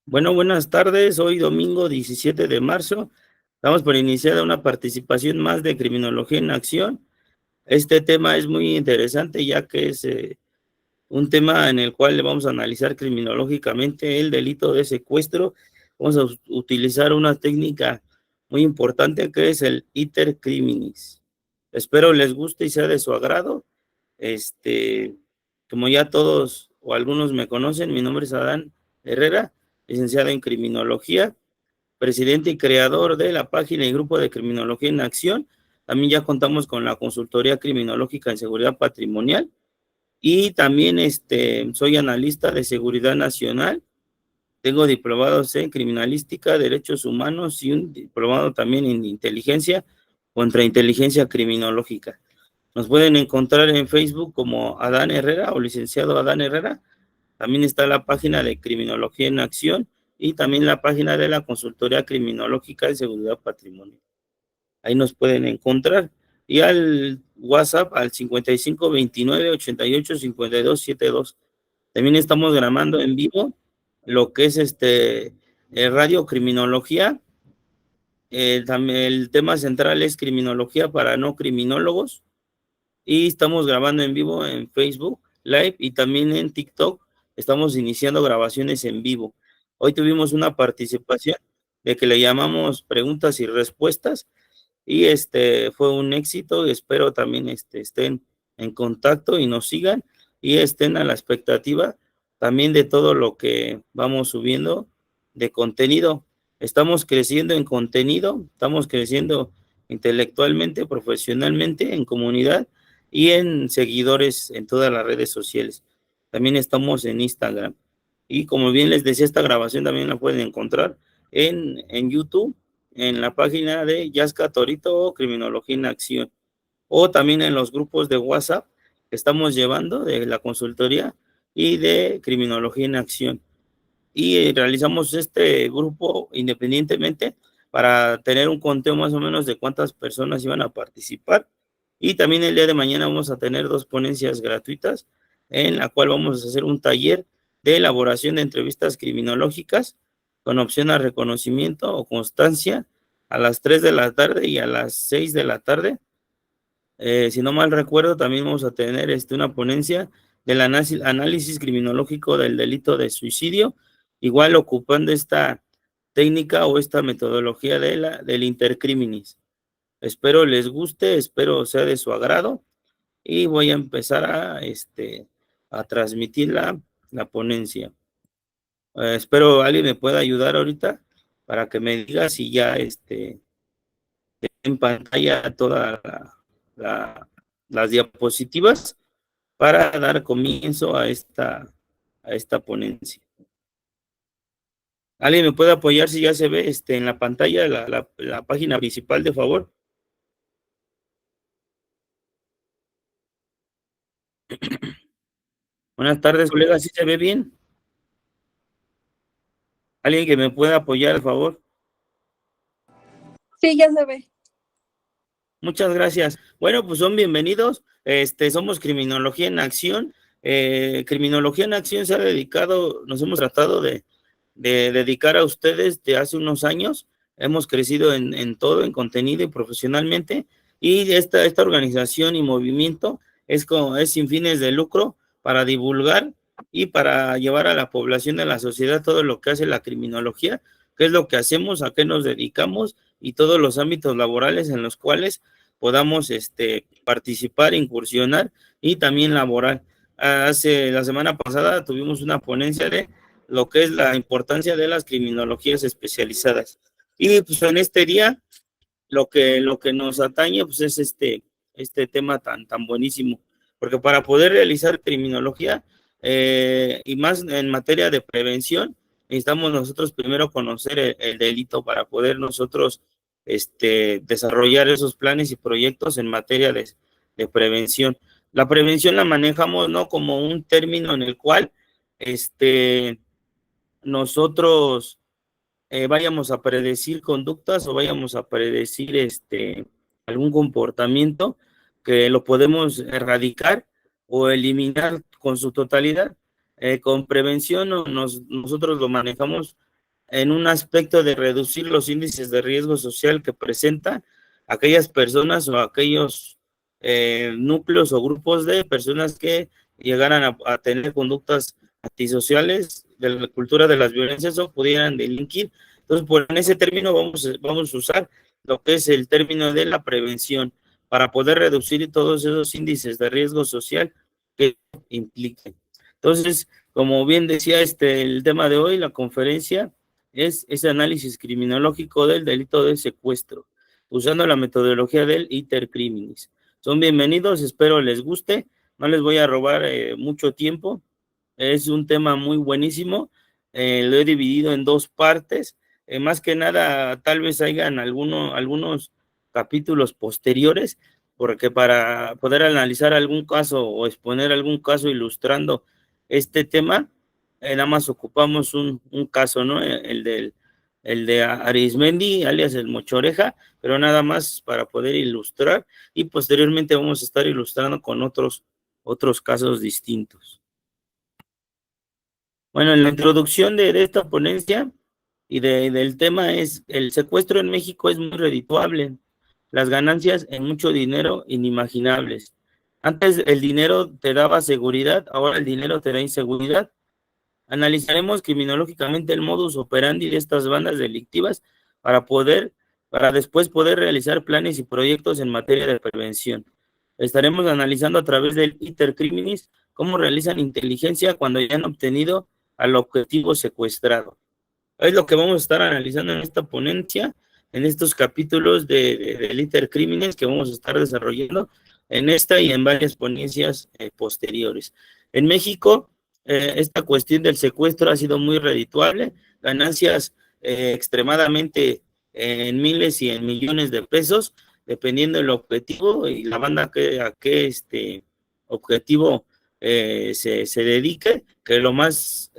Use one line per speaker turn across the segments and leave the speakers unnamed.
Bueno, buenas tardes. Hoy domingo 17 de marzo. Estamos por iniciar una participación más de Criminología en Acción. Este tema es muy interesante ya que es un tema en el cual le vamos a analizar criminológicamente el delito de secuestro. Vamos a utilizar una técnica muy importante que es el iter criminis. Espero les guste y sea de su agrado. Como ya todos o algunos me conocen, mi nombre es Adán Herrera, licenciado en Criminología, presidente y creador de la página y grupo de Criminología en Acción. También ya contamos con la consultoría criminológica en seguridad patrimonial y también soy analista de seguridad nacional. Tengo diplomados en criminalística, derechos humanos y un diplomado también en inteligencia contra inteligencia criminológica. Nos pueden encontrar en Facebook como Adán Herrera o licenciado Adán Herrera. También está la página de Criminología en Acción y también la página de la Consultoría Criminológica de Seguridad Patrimonial. Ahí nos pueden encontrar. Y al WhatsApp al 55 29 88 52 72. También estamos grabando en vivo lo que es Radio Criminología. También el tema central es criminología para no criminólogos. Y estamos grabando en vivo en Facebook Live y también en TikTok. Estamos iniciando grabaciones en vivo. Hoy tuvimos una participación de que le llamamos preguntas y respuestas y fue un éxito. Espero también estén en contacto y nos sigan y estén a la expectativa también de todo lo que vamos subiendo de contenido. Estamos creciendo en contenido, estamos creciendo intelectualmente, profesionalmente, en comunidad y en seguidores en todas las redes sociales. También estamos en Instagram. Y como bien les decía, esta grabación también la pueden encontrar en YouTube, en la página de Yasca Torito o Criminología en Acción, o también en los grupos de WhatsApp que estamos llevando de la consultoría y de Criminología en Acción. Y realizamos este grupo independientemente para tener un conteo más o menos de cuántas personas iban a participar. Y también el día de mañana vamos a tener 2 ponencias gratuitas en la cual vamos a hacer un taller de elaboración de entrevistas criminológicas con opción a reconocimiento o constancia a las 3 de la tarde y a las 6 de la tarde. Si no mal recuerdo, también vamos a tener una ponencia del análisis criminológico del delito de suicidio, igual ocupando esta técnica o esta metodología del intercriminis. Espero les guste, espero sea de su agrado y voy a empezar a transmitir la ponencia. Espero alguien me pueda ayudar ahorita para que me diga si ya en pantalla todas las diapositivas para dar comienzo a esta ponencia. ¿Alguien me puede apoyar si ya se ve en la pantalla la página principal, de favor? Buenas tardes, colegas, ¿sí se ve bien? ¿Alguien que me pueda apoyar, por favor?
Sí, ya se ve.
Muchas gracias. Bueno, pues son bienvenidos. Somos Criminología en Acción. Criminología en Acción se ha dedicado, nos hemos tratado de dedicar a ustedes de hace unos años. Hemos crecido en todo, en contenido y profesionalmente. Y esta organización y movimiento es sin fines de lucro para divulgar y para llevar a la población de la sociedad todo lo que hace la criminología, qué es lo que hacemos, a qué nos dedicamos y todos los ámbitos laborales en los cuales podamos participar, incursionar y también laborar. Hace la semana pasada tuvimos una ponencia de lo que es la importancia de las criminologías especializadas. Y pues en este día lo que nos atañe pues es este tema tan buenísimo, porque para poder realizar criminología y más en materia de prevención, necesitamos nosotros primero conocer el delito para poder nosotros desarrollar esos planes y proyectos en materia de prevención. La prevención la manejamos no como un término en el cual nosotros vayamos a predecir conductas o vayamos a predecir algún comportamiento que lo podemos erradicar o eliminar con su totalidad. Con prevención nosotros lo manejamos en un aspecto de reducir los índices de riesgo social que presentan aquellas personas o aquellos núcleos o grupos de personas que llegaran a tener conductas antisociales de la cultura de las violencias o pudieran delinquir. Entonces, en ese término vamos a usar lo que es el término de la prevención para poder reducir todos esos índices de riesgo social que impliquen. Entonces, como bien decía el tema de hoy, la conferencia es ese análisis criminológico del delito de secuestro, usando la metodología del iter criminis. Son bienvenidos, espero les guste, no les voy a robar mucho tiempo, es un tema muy buenísimo, lo he dividido en dos partes, más que nada tal vez hayan algunos capítulos posteriores, porque para poder analizar algún caso o exponer algún caso ilustrando este tema, nada más ocupamos un caso, ¿no? El de Arismendi, alias el Mochoreja, pero nada más para poder ilustrar y posteriormente vamos a estar ilustrando con otros casos distintos. Bueno, en la introducción de esta ponencia y del tema es, el secuestro en México es muy redituable, las ganancias en mucho dinero inimaginables. Antes el dinero te daba seguridad, ahora el dinero te da inseguridad. Analizaremos criminológicamente el modus operandi de estas bandas delictivas para después poder realizar planes y proyectos en materia de prevención. Estaremos analizando a través del iter criminis cómo realizan inteligencia cuando ya han obtenido al objetivo secuestrado. Es lo que vamos a estar analizando en esta ponencia, en estos capítulos del iter criminis que vamos a estar desarrollando en esta y en varias ponencias posteriores. En México, esta cuestión del secuestro ha sido muy redituable, ganancias extremadamente en miles y en millones de pesos, dependiendo del objetivo y la banda a qué objetivo se dedique, que lo más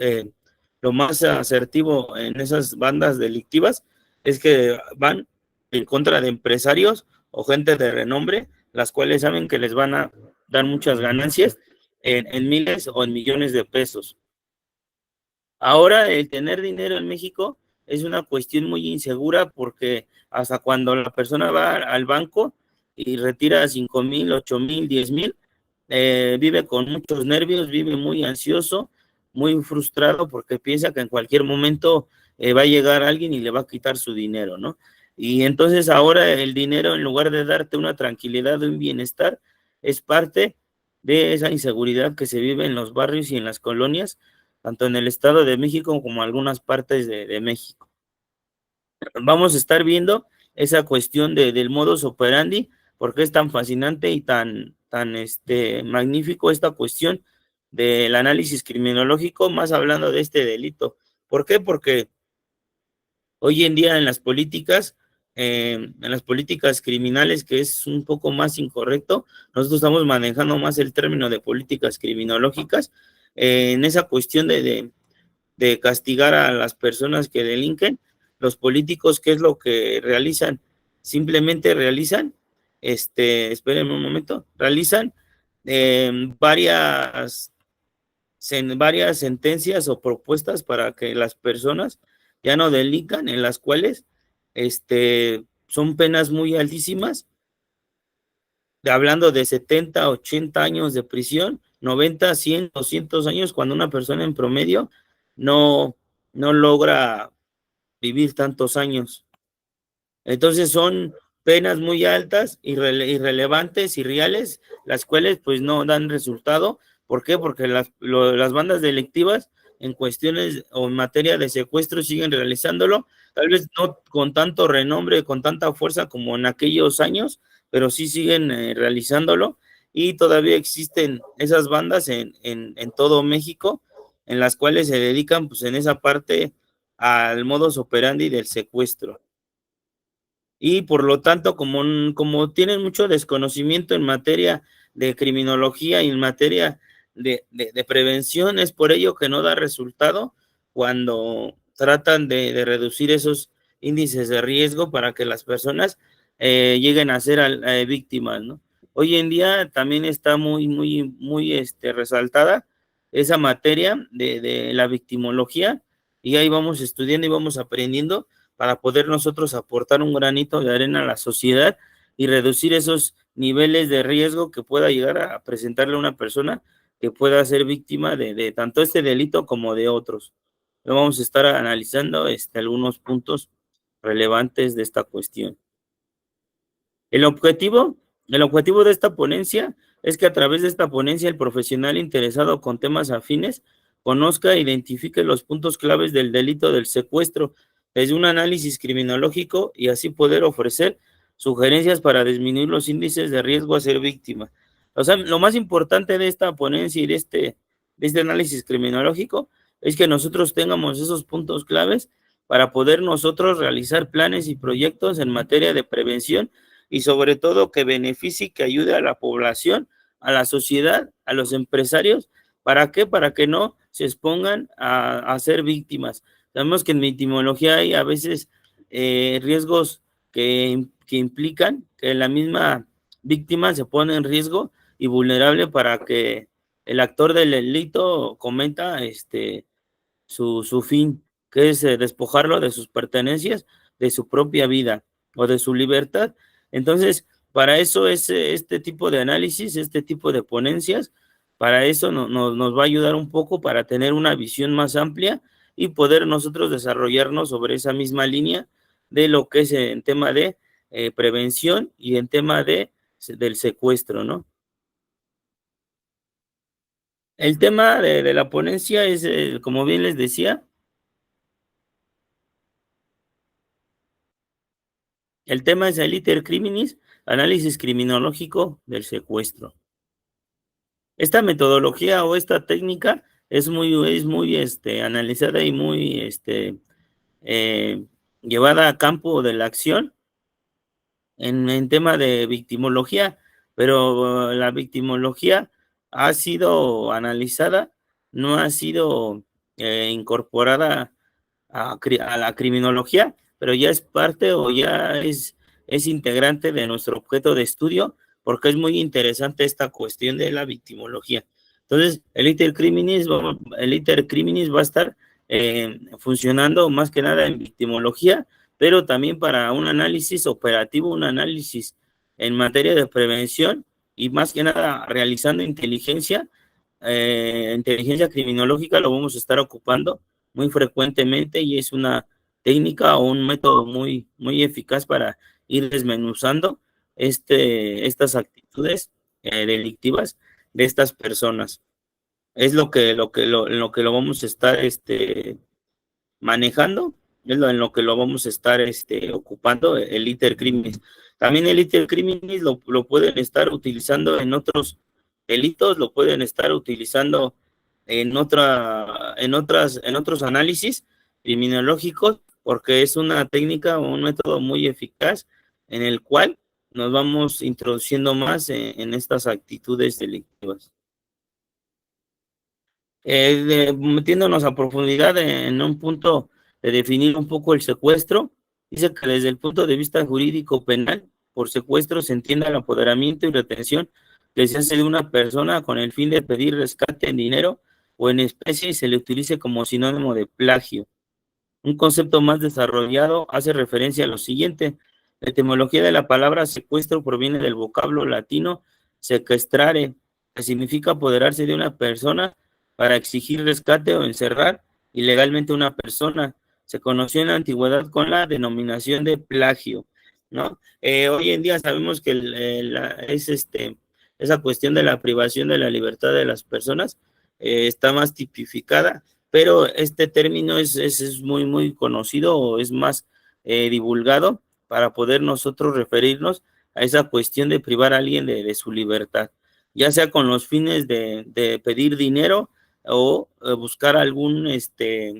asertivo en esas bandas delictivas es que van en contra de empresarios o gente de renombre, las cuales saben que les van a dar muchas ganancias en miles o en millones de pesos. Ahora, el tener dinero en México es una cuestión muy insegura porque hasta cuando la persona va al banco y retira 5,000, 8,000, 10,000, vive con muchos nervios, vive muy ansioso, muy frustrado porque piensa que en cualquier momento va a llegar alguien y le va a quitar su dinero, ¿no? Y entonces ahora el dinero, en lugar de darte una tranquilidad, un bienestar, es parte de esa inseguridad que se vive en los barrios y en las colonias, tanto en el Estado de México como en algunas partes de México. Vamos a estar viendo esa cuestión del modus operandi, porque es tan fascinante y tan magnífico esta cuestión del análisis criminológico, más hablando de este delito. ¿Por qué? Porque hoy en día en las políticas criminales, que es un poco más incorrecto, nosotros estamos manejando más el término de políticas criminológicas, en esa cuestión de castigar a las personas que delinquen. Los políticos, ¿qué es lo que realizan? Simplemente realizan, espérenme un momento, realizan varias sentencias o propuestas para que las personas ya no delincan, en las cuales son penas muy altísimas, hablando de 70, 80 años de prisión, 90, 100, 200 años, cuando una persona en promedio no logra vivir tantos años. Entonces son penas muy altas, irrelevantes, irreales, las cuales pues no dan resultado. ¿Por qué? Porque las bandas delictivas en cuestiones o en materia de secuestro siguen realizándolo, tal vez no con tanto renombre, con tanta fuerza como en aquellos años, pero sí siguen realizándolo y todavía existen esas bandas en todo México, en las cuales se dedican pues en esa parte al modus operandi del secuestro. Y por lo tanto, como tienen mucho desconocimiento en materia de criminología y en materia de prevención, es por ello que no da resultado cuando tratan de reducir esos índices de riesgo para que las personas lleguen a ser víctimas, ¿no? Hoy en día también está muy resaltada esa materia de la victimología, y ahí vamos estudiando y vamos aprendiendo para poder nosotros aportar un granito de arena a la sociedad y reducir esos niveles de riesgo que pueda llegar a presentarle a una persona que pueda ser víctima de tanto este delito como de otros. Lo vamos a estar analizando algunos puntos relevantes de esta cuestión. El objetivo, el objetivo de esta ponencia es que a través de esta ponencia el profesional interesado con temas afines conozca e identifique los puntos claves del delito del secuestro desde un análisis criminológico y así poder ofrecer sugerencias para disminuir los índices de riesgo a ser víctima. O sea, lo más importante de esta ponencia y de este análisis criminológico es que nosotros tengamos esos puntos claves para poder nosotros realizar planes y proyectos en materia de prevención y sobre todo que beneficie y que ayude a la población, a la sociedad, a los empresarios. ¿Para qué? Para que no se expongan a ser víctimas. Sabemos que en victimología hay a veces riesgos que implican que la misma víctima se pone en riesgo y vulnerable para que el actor del delito cometa su fin, que es despojarlo de sus pertenencias, de su propia vida o de su libertad. Entonces, para eso es este tipo de análisis, este tipo de ponencias, para eso nos va a ayudar un poco para tener una visión más amplia y poder nosotros desarrollarnos sobre esa misma línea de lo que es en tema de prevención y en tema del secuestro, ¿no? El tema de la ponencia es, como bien les decía, el tema es el iter criminis, análisis criminológico del secuestro. Esta metodología o esta técnica es muy analizada y muy eh, llevada a campo de la acción en tema de victimología, pero la victimología ha sido analizada, no ha sido incorporada a la criminología, pero ya es parte o ya es integrante de nuestro objeto de estudio, porque es muy interesante esta cuestión de la victimología. Entonces, el iter criminis va a estar funcionando más que nada en victimología, pero también para un análisis operativo, un análisis en materia de prevención y más que nada realizando inteligencia criminológica, lo vamos a estar ocupando muy frecuentemente y es una técnica o un método muy eficaz para ir desmenuzando estas actitudes delictivas de estas personas. Es lo que lo vamos a estar manejando, es en lo que lo vamos a estar ocupando, el iter criminis. También el iter criminis lo pueden estar utilizando en otros delitos, lo pueden estar utilizando en otros análisis criminológicos, porque es una técnica o un método muy eficaz en el cual nos vamos introduciendo más en estas actitudes delictivas. Metiéndonos a profundidad en un punto de definir un poco el secuestro, dice que desde el punto de vista jurídico penal, por secuestro se entiende el apoderamiento y retención que se hace de una persona con el fin de pedir rescate en dinero o en especie y se le utilice como sinónimo de plagio. Un concepto más desarrollado hace referencia a lo siguiente. La etimología de la palabra secuestro proviene del vocablo latino sequestrare, que significa apoderarse de una persona para exigir rescate o encerrar ilegalmente a una persona. Se conoció en la antigüedad con la denominación de plagio, ¿no? Hoy en día sabemos que esa cuestión de la privación de la libertad de las personas está más tipificada, pero este término es muy conocido o es más divulgado para poder nosotros referirnos a esa cuestión de privar a alguien de su libertad, ya sea con los fines de pedir dinero o buscar algún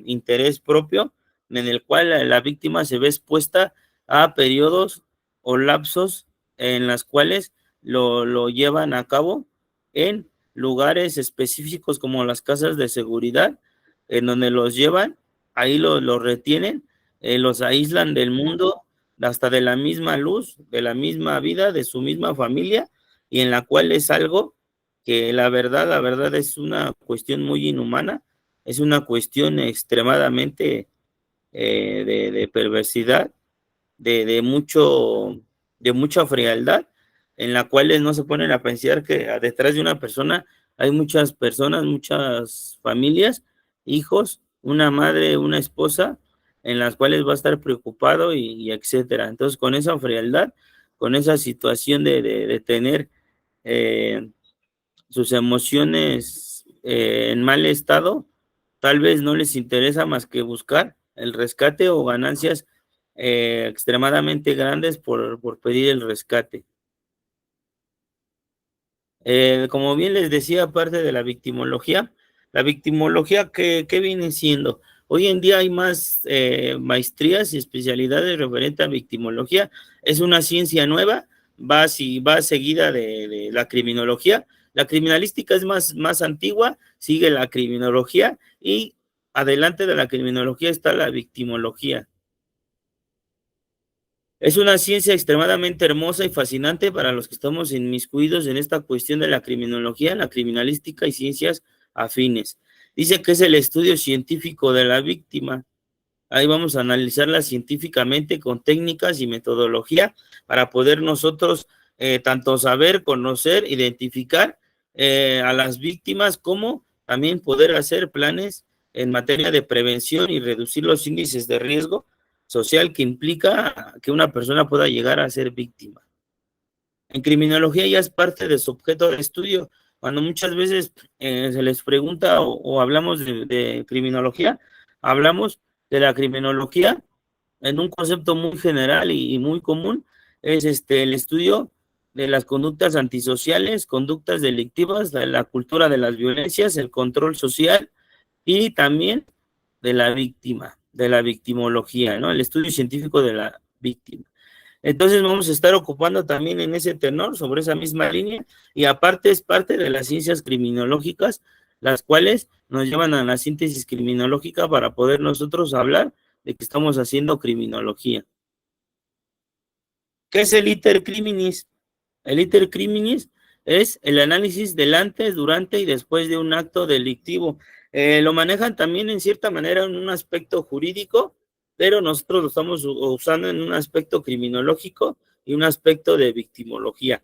interés propio en el cual la víctima se ve expuesta a periodos o lapsos en las cuales lo llevan a cabo en lugares específicos como las casas de seguridad, en donde los llevan, ahí los retienen, los aíslan del mundo, hasta de la misma luz, de la misma vida, de su misma familia, y en la cual es algo que la verdad es una cuestión muy inhumana, es una cuestión extremadamente de perversidad, de mucha frialdad, en la cual no se ponen a pensar que detrás de una persona hay muchas personas, muchas familias, hijos, una madre, una esposa, en las cuales va a estar preocupado y etcétera. Entonces, con esa frialdad, con esa situación de tener eh, sus emociones en mal estado, tal vez no les interesa más que buscar el rescate o ganancias extremadamente grandes por pedir el rescate. Como bien les decía, aparte de la victimología, ¿qué viene siendo? Hoy en día hay más maestrías y especialidades referente a victimología. Es una ciencia nueva, va seguida de la criminología. La criminalística es más antigua, sigue la criminología y adelante de la criminología está la victimología. Es una ciencia extremadamente hermosa y fascinante para los que estamos inmiscuidos en esta cuestión de la criminología, la criminalística y ciencias afines. Dice que es el estudio científico de la víctima. Ahí vamos a analizarla científicamente con técnicas y metodología para poder nosotros tanto saber, conocer, identificar a las víctimas, como también poder hacer planes en materia de prevención y reducir los índices de riesgo social que implica que una persona pueda llegar a ser víctima. En criminología ya es parte de su objeto de estudio. Cuando muchas veces se les pregunta o hablamos de criminología, hablamos de la criminología en un concepto muy general y muy común, es el estudio de las conductas antisociales, conductas delictivas, la cultura de las violencias, el control social y también de la víctima, de la victimología, ¿no? El estudio científico de la víctima. Entonces vamos a estar ocupando también en ese tenor, sobre esa misma línea, y aparte es parte de las ciencias criminológicas, las cuales nos llevan a la síntesis criminológica para poder nosotros hablar de que estamos haciendo criminología. ¿Qué es el iter criminis? El iter criminis es el análisis del antes, durante y después de un acto delictivo. Lo manejan también en cierta manera en un aspecto jurídico, pero nosotros lo estamos usando en un aspecto criminológico y un aspecto de victimología.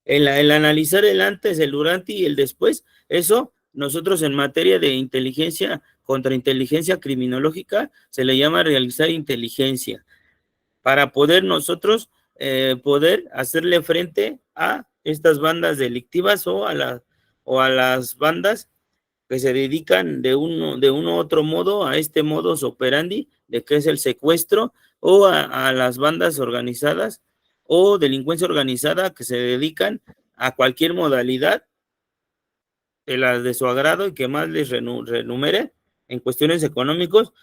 El analizar el antes, el durante y el después, eso nosotros en materia de inteligencia, contrainteligencia criminológica, se le llama realizar inteligencia, para poder nosotros poder hacerle frente a estas bandas delictivas o a las bandas que se dedican de uno u otro modo a este modus operandi de que es el secuestro, o a las bandas organizadas o delincuencia organizada que se dedican a cualquier modalidad de las de su agrado y que más les renumere en cuestiones económicos.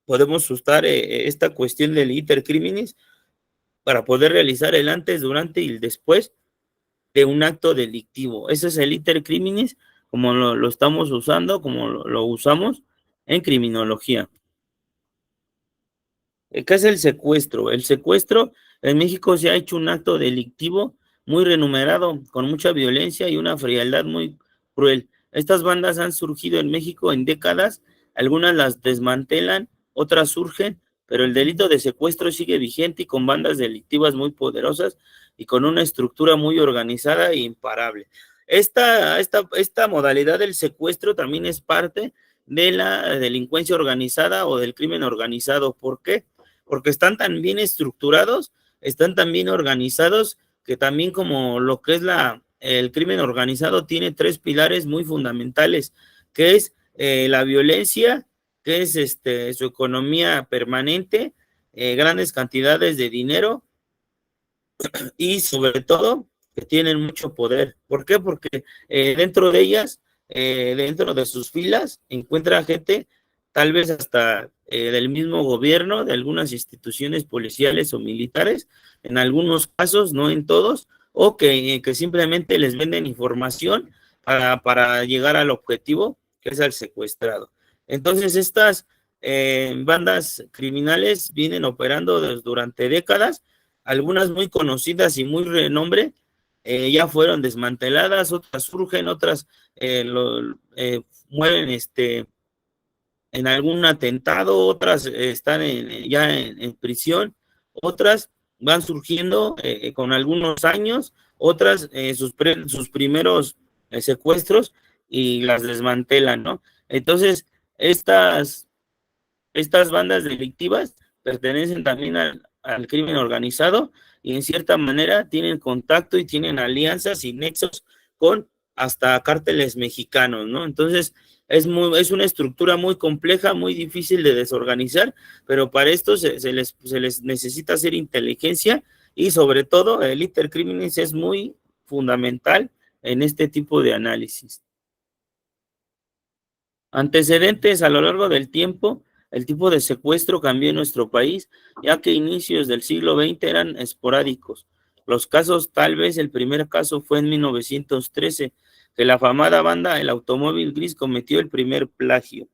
Podemos usar esta cuestión del iter criminis para poder realizar el antes, durante y el después de un acto delictivo. Ese es el iter criminis, como lo estamos usando, como lo usamos en criminología. ¿Qué es el secuestro? El secuestro en México se ha hecho un acto delictivo muy renumerado, con mucha violencia y una frialdad muy cruel. Estas bandas han surgido en México en décadas, algunas las desmantelan, otras surgen, pero el delito de secuestro sigue vigente y con bandas delictivas muy poderosas y con una estructura muy organizada e imparable. Esta modalidad del secuestro también es parte de la delincuencia organizada o del crimen organizado. ¿Por qué? Porque están tan bien estructurados, están tan bien organizados, que también como lo que es el crimen organizado tiene tres pilares muy fundamentales, que es la violencia, que es su economía permanente, grandes cantidades de dinero y sobre todo que tienen mucho poder. ¿Por qué? Porque dentro de ellas, dentro de sus filas, encuentra gente tal vez hasta del mismo gobierno, de algunas instituciones policiales o militares, en algunos casos, no en todos, o que simplemente les venden información para llegar al objetivo, que es al secuestrado. Entonces, estas bandas criminales vienen operando durante décadas, algunas muy conocidas y muy renombre, ya fueron desmanteladas, otras surgen, otras mueven en algún atentado, otras están ya en prisión, otras van surgiendo con algunos años, otras sus primeros secuestros y las desmantelan, ¿no? Entonces, estas bandas delictivas pertenecen también al crimen organizado y en cierta manera tienen contacto y tienen alianzas y nexos con hasta cárteles mexicanos, ¿no? Entonces, es una estructura muy compleja, muy difícil de desorganizar, pero para esto se les necesita hacer inteligencia y sobre todo el intercriminis es muy fundamental en este tipo de análisis. Antecedentes a lo largo del tiempo, el tipo de secuestro cambió en nuestro país, ya que inicios del siglo XX eran esporádicos. Los casos, tal vez el primer caso fue en 1913, que la afamada banda El Automóvil Gris cometió el primer plagio.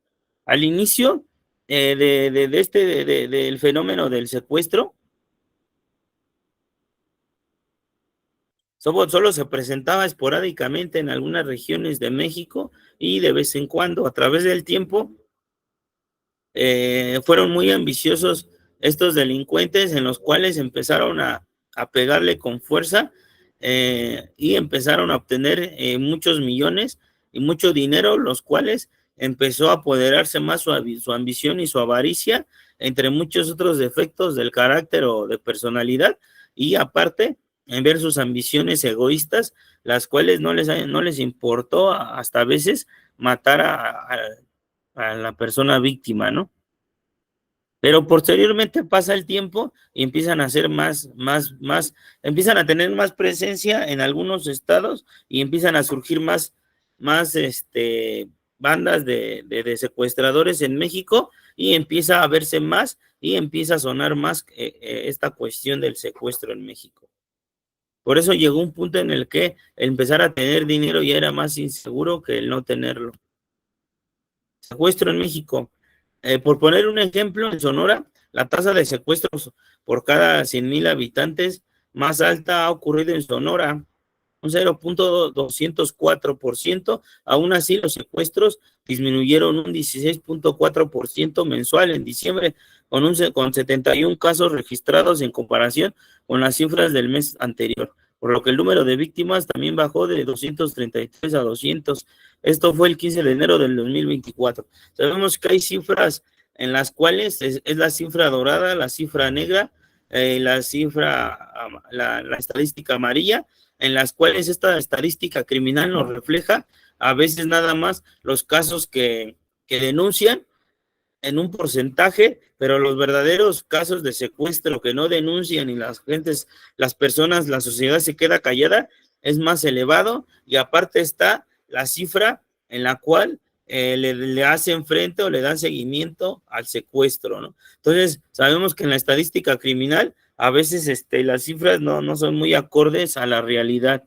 Al inicio del fenómeno del secuestro, solo se presentaba esporádicamente en algunas regiones de México y de vez en cuando, a través del tiempo, fueron muy ambiciosos estos delincuentes en los cuales empezaron a pegarle con fuerza y empezaron a obtener muchos millones y mucho dinero, los cuales empezó a apoderarse más su ambición y su avaricia, entre muchos otros defectos del carácter o de personalidad, y aparte, en ver sus ambiciones egoístas, las cuales no les importó hasta a veces matar a la persona víctima, ¿no? Pero posteriormente pasa el tiempo y empiezan a ser empiezan a tener más presencia en algunos estados y empiezan a surgir bandas de secuestradores en México y empieza a verse más y empieza a sonar más esta cuestión del secuestro en México. Por eso llegó un punto en el que empezar a tener dinero ya era más inseguro que el no tenerlo. Secuestro en México. Por poner un ejemplo, en Sonora, la tasa de secuestros por cada 100,000 habitantes más alta ha ocurrido en Sonora, un 0.204%. Aún así, los secuestros disminuyeron un 16.4% mensual en diciembre, con 71 casos registrados en comparación con las cifras del mes anterior, por lo que el número de víctimas también bajó de 233 a 200. Esto fue el 15 de enero del 2024. Sabemos que hay cifras en las cuales es la cifra dorada, la cifra negra, la estadística amarilla, en las cuales esta estadística criminal nos refleja a veces nada más los casos que denuncian en un porcentaje, pero los verdaderos casos de secuestro que no denuncian y las personas, la sociedad se queda callada, es más elevado, y aparte está la cifra en la cual le hacen frente o le dan seguimiento al secuestro, ¿no? Entonces, sabemos que en la estadística criminal a veces las cifras no son muy acordes a la realidad,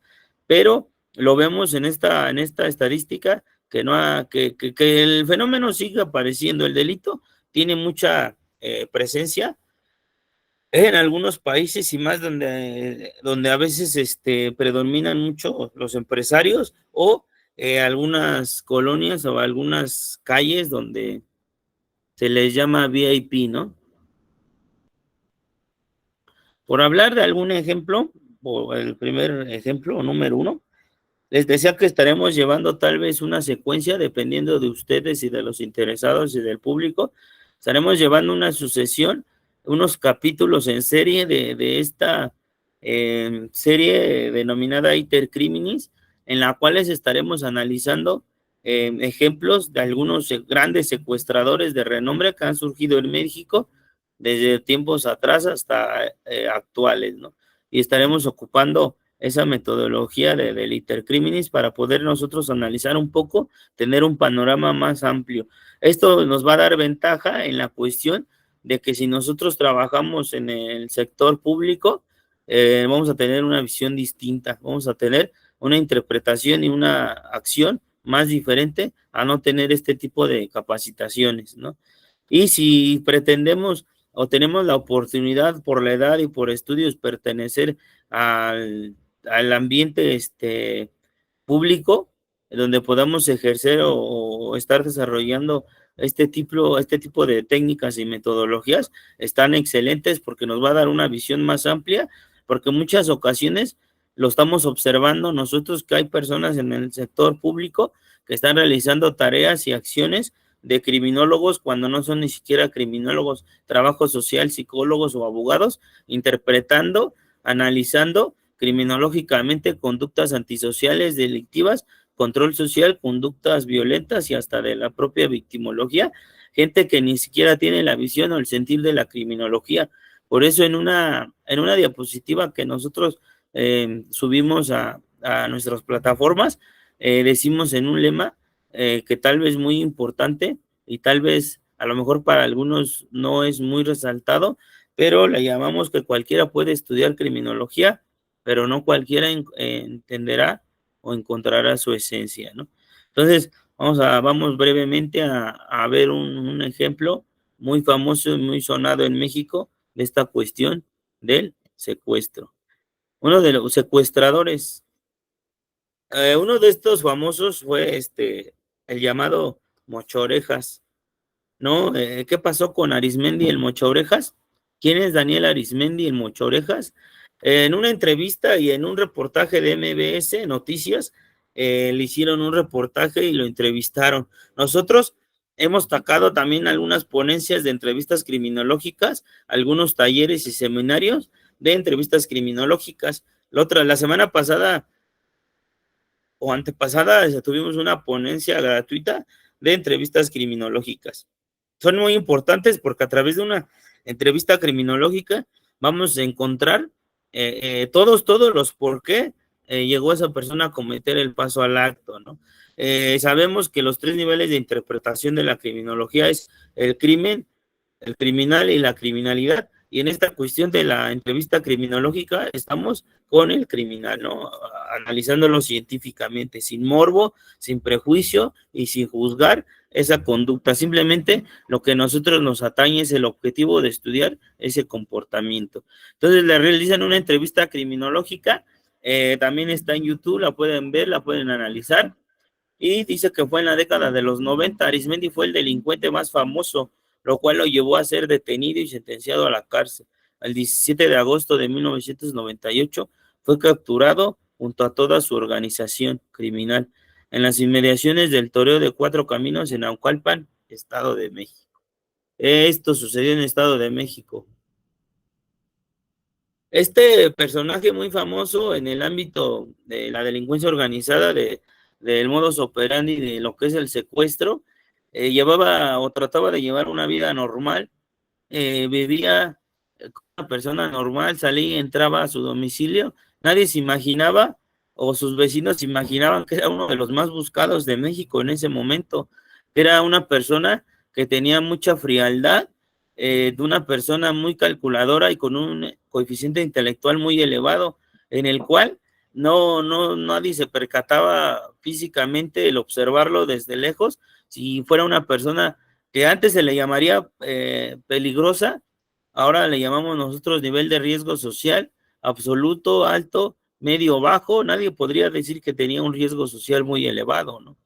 pero lo vemos en esta estadística que, no ha, que el fenómeno sigue apareciendo, el delito tiene mucha presencia en algunos países y más donde a veces predominan mucho los empresarios o algunas colonias o algunas calles donde se les llama VIP, ¿no? Por hablar de algún ejemplo, o el primer ejemplo, o número uno, les decía que estaremos llevando tal vez una secuencia, dependiendo de ustedes y de los interesados y del público. Estaremos llevando una sucesión, unos capítulos en serie de esta serie denominada Iter Criminis, en la cuales estaremos analizando ejemplos de algunos grandes secuestradores de renombre que han surgido en México desde tiempos atrás hasta actuales, ¿no? Y estaremos ocupando esa metodología del intercriminis para poder nosotros analizar un poco, tener un panorama más amplio. Esto nos va a dar ventaja en la cuestión de que si nosotros trabajamos en el sector público, vamos a tener una visión distinta, vamos a tener una interpretación y una acción más diferente a no tener este tipo de capacitaciones, ¿no? Y si pretendemos o tenemos la oportunidad por la edad y por estudios pertenecer al ambiente público, donde podamos ejercer o estar desarrollando este tipo de técnicas y metodologías, están excelentes porque nos va a dar una visión más amplia, porque en muchas ocasiones lo estamos observando nosotros, que hay personas en el sector público que están realizando tareas y acciones de criminólogos cuando no son ni siquiera criminólogos, trabajo social, psicólogos o abogados, interpretando, analizando criminológicamente conductas antisociales, delictivas, control social, conductas violentas y hasta de la propia victimología, gente que ni siquiera tiene la visión o el sentir de la criminología. Por eso en una diapositiva que nosotros subimos a nuestras plataformas, decimos en un lema que tal vez muy importante y tal vez a lo mejor para algunos no es muy resaltado, pero le llamamos que cualquiera puede estudiar criminología, pero no cualquiera entenderá o encontrará su esencia, ¿no? Entonces, vamos brevemente a ver un ejemplo muy famoso y muy sonado en México de esta cuestión del secuestro. Uno de los secuestradores, uno de estos famosos fue el llamado Mocho Orejas, ¿no? ¿Qué pasó con Arismendi el Mocho Orejas? ¿Quién es Daniel Arismendi el Mocho Orejas? En una entrevista y en un reportaje de MBS Noticias, le hicieron un reportaje y lo entrevistaron. Nosotros hemos sacado también algunas ponencias de entrevistas criminológicas, algunos talleres y seminarios de entrevistas criminológicas. La semana pasada o antepasada tuvimos una ponencia gratuita de entrevistas criminológicas. Son muy importantes porque a través de una entrevista criminológica vamos a encontrar todos los por qué llegó esa persona a cometer el paso al acto, ¿no? Sabemos que los 3 niveles de interpretación de la criminología es el crimen, el criminal y la criminalidad. Y en esta cuestión de la entrevista criminológica estamos con el criminal, ¿no? Analizándolo científicamente, sin morbo, sin prejuicio y sin juzgar esa conducta. Simplemente lo que a nosotros nos atañe es el objetivo de estudiar ese comportamiento. Entonces le realizan una entrevista criminológica, también está en YouTube, la pueden ver, la pueden analizar. Y dice que fue en la década de los 90, Arismendi fue el delincuente más famoso, lo cual lo llevó a ser detenido y sentenciado a la cárcel. El 17 de agosto de 1998 fue capturado junto a toda su organización criminal en las inmediaciones del Toreo de Cuatro Caminos en Naucalpan, Estado de México. Esto sucedió en Estado de México. Este personaje muy famoso en el ámbito de la delincuencia organizada, del modus operandi de lo que es el secuestro, llevaba o trataba de llevar una vida normal, vivía como una persona normal, salía y entraba a su domicilio. Nadie se imaginaba, o sus vecinos se imaginaban que era uno de los más buscados de México en ese momento. Era una persona que tenía mucha frialdad, de una persona muy calculadora y con un coeficiente intelectual muy elevado, en el cual nadie se percataba físicamente el observarlo desde lejos. Si fuera una persona que antes se le llamaría peligrosa, ahora le llamamos nosotros nivel de riesgo social, absoluto, alto, medio, bajo. Nadie podría decir que tenía un riesgo social muy elevado, ¿no?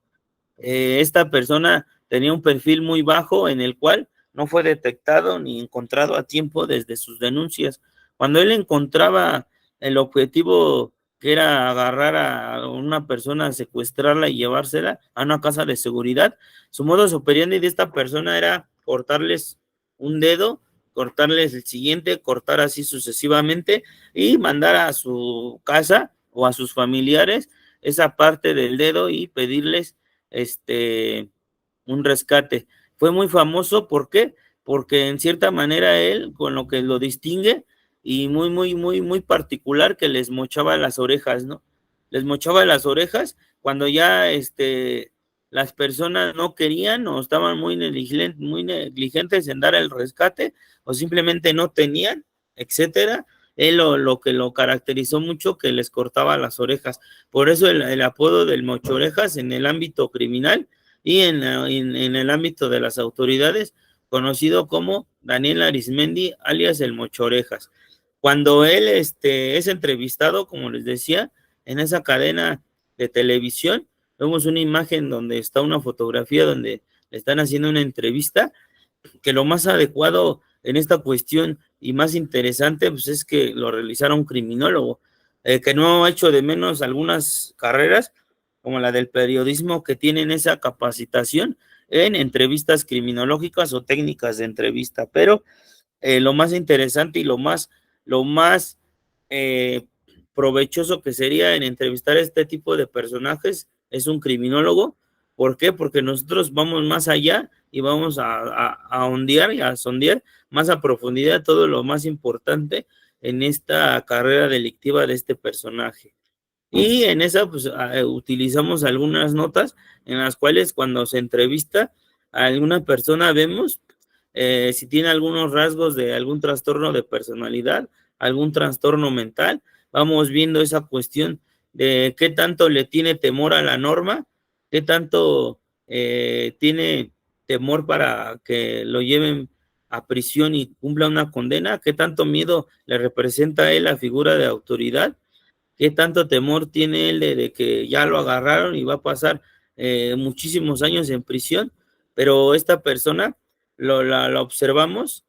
Esta persona tenía un perfil muy bajo en el cual no fue detectado ni encontrado a tiempo desde sus denuncias. Cuando él encontraba el objetivo, que era agarrar a una persona, secuestrarla y llevársela a una casa de seguridad, su modus operandi de esta persona era cortarles un dedo, cortarles el siguiente, cortar así sucesivamente y mandar a su casa o a sus familiares esa parte del dedo y pedirles un rescate. Fue muy famoso, ¿por qué? Porque en cierta manera él, con lo que lo distingue, y muy particular, que les mochaba las orejas, ¿no? Les mochaba las orejas cuando ya las personas no querían o estaban muy negligentes en dar el rescate o simplemente no tenían, etcétera. Él lo que lo caracterizó mucho, que les cortaba las orejas. Por eso el apodo del Mocho Orejas en el ámbito criminal y en el ámbito de las autoridades, conocido como Daniel Arismendi, alias el Mocho Orejas. Cuando él es entrevistado, como les decía, en esa cadena de televisión, vemos una imagen donde está una fotografía donde le están haciendo una entrevista, que lo más adecuado en esta cuestión y más interesante, pues es que lo realizara un criminólogo, que no ha hecho de menos algunas carreras, como la del periodismo, que tienen esa capacitación en entrevistas criminológicas o técnicas de entrevista, pero lo más interesante y lo más eh, provechoso que sería en entrevistar a este tipo de personajes es un criminólogo. ¿Por qué? Porque nosotros vamos más allá y vamos a ondear y a sondear más a profundidad todo lo más importante en esta carrera delictiva de este personaje. Y en esa, pues, utilizamos algunas notas en las cuales cuando se entrevista a alguna persona vemos si tiene algunos rasgos de algún trastorno de personalidad, algún trastorno mental. Vamos viendo esa cuestión de qué tanto le tiene temor a la norma, qué tanto tiene temor para que lo lleven a prisión y cumpla una condena, qué tanto miedo le representa a él la figura de autoridad, qué tanto temor tiene él de que ya lo agarraron y va a pasar muchísimos años en prisión, pero esta persona la observamos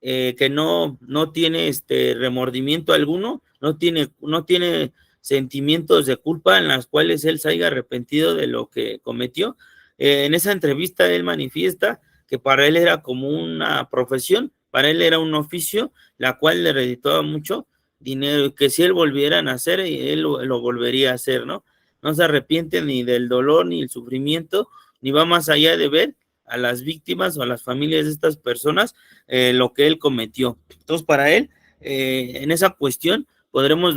que no tiene remordimiento alguno, no tiene sentimientos de culpa en las cuales él se haya arrepentido de lo que cometió. En esa entrevista él manifiesta que para él era como una profesión, para él era un oficio, la cual le redituaba mucho dinero, que si él volviera a nacer, él lo volvería a hacer, ¿no? No se arrepiente ni del dolor, ni el sufrimiento, ni va más allá de ver a las víctimas o a las familias de estas personas lo que él cometió. Entonces, para él, en esa cuestión, podremos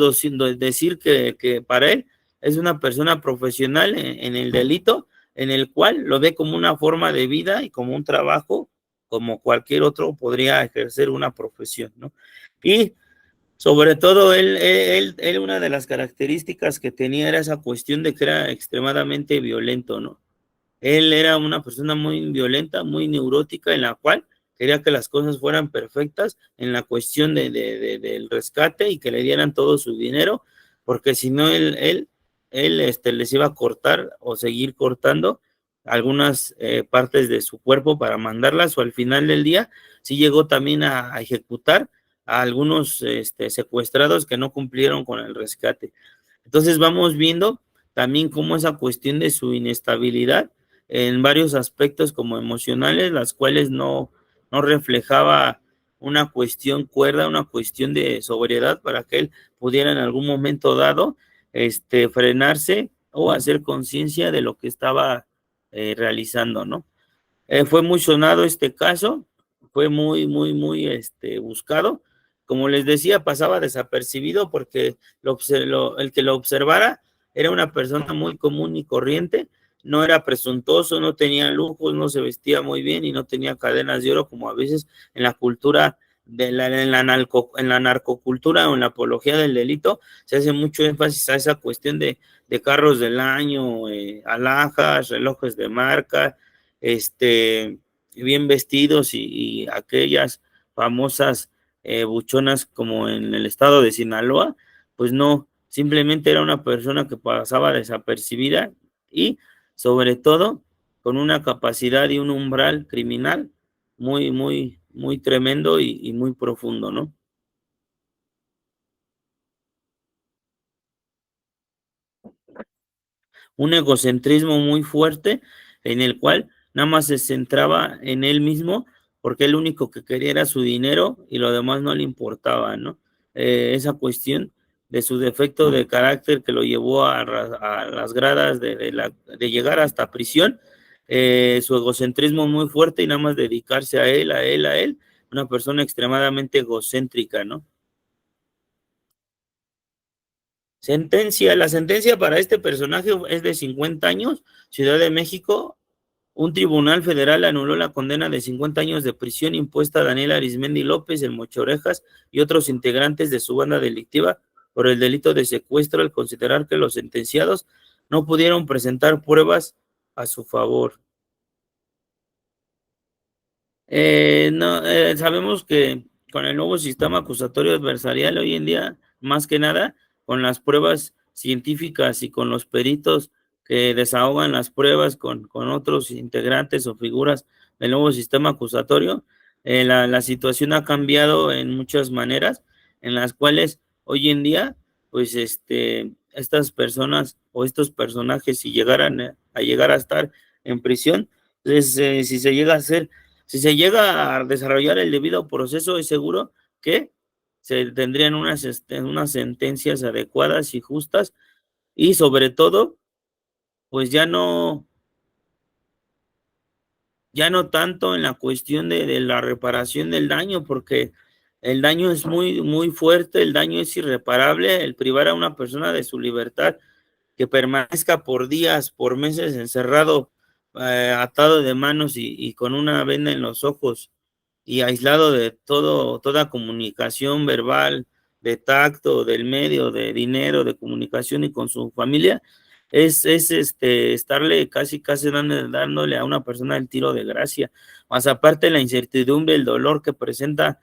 decir que para él es una persona profesional en el delito, en el cual lo ve como una forma de vida y como un trabajo, como cualquier otro podría ejercer una profesión, ¿no? Y sobre todo, él, una de las características que tenía era esa cuestión de que era extremadamente violento, ¿no? Él era una persona muy violenta, muy neurótica, en la cual quería que las cosas fueran perfectas en la cuestión del rescate y que le dieran todo su dinero, porque si no, él les iba a cortar o seguir cortando algunas partes de su cuerpo para mandarlas, o al final del día, sí llegó también a ejecutar a algunos secuestrados que no cumplieron con el rescate. Entonces vamos viendo también cómo esa cuestión de su inestabilidad en varios aspectos como emocionales, las cuales no reflejaba una cuestión cuerda, una cuestión de sobriedad para que él pudiera en algún momento dado frenarse o hacer conciencia de lo que estaba realizando, ¿no? Fue muy sonado este caso, fue muy buscado. Como les decía, pasaba desapercibido porque el que lo observara era una persona muy común y corriente, no era presuntuoso, no tenía lujos, no se vestía muy bien y no tenía cadenas de oro como a veces en la cultura, en la narcocultura o en la apología del delito, se hace mucho énfasis a esa cuestión de carros del año, alhajas, relojes de marca, bien vestidos y aquellas famosas buchonas como en el estado de Sinaloa, pues no, simplemente era una persona que pasaba desapercibida y sobre todo con una capacidad y un umbral criminal muy tremendo y muy profundo, ¿no? Un egocentrismo muy fuerte en el cual nada más se centraba en él mismo porque él lo único que quería era su dinero y lo demás no le importaba, ¿no? Esa cuestión de su defecto de carácter que lo llevó a las gradas de llegar hasta prisión, su egocentrismo muy fuerte y nada más dedicarse a él, una persona extremadamente egocéntrica, ¿no? La sentencia para este personaje es de 50 años, Ciudad de México. Un tribunal federal anuló la condena de 50 años de prisión impuesta a Daniel Arismendi López, el Mochorejas, y otros integrantes de su banda delictiva por el delito de secuestro al considerar que los sentenciados no pudieron presentar pruebas a su favor. No, sabemos que con el nuevo sistema acusatorio adversarial hoy en día, más que nada, con las pruebas científicas y con los peritos que desahogan las pruebas con otros integrantes o figuras del nuevo sistema acusatorio. La situación ha cambiado en muchas maneras, en las cuales hoy en día, pues estas personas o estos personajes, si llegaran a llegar a estar en prisión, pues, si se llega a desarrollar el debido proceso, es seguro que se tendrían unas sentencias adecuadas y justas, y sobre todo, pues ya no tanto en la cuestión de la reparación del daño, porque el daño es muy, muy fuerte, el daño es irreparable, el privar a una persona de su libertad, que permanezca por días, por meses encerrado, atado de manos y con una venda en los ojos y aislado de toda comunicación verbal, de tacto, del medio, de dinero, de comunicación y con su familia, es estarle casi dándole a una persona el tiro de gracia, más aparte la incertidumbre, el dolor que presenta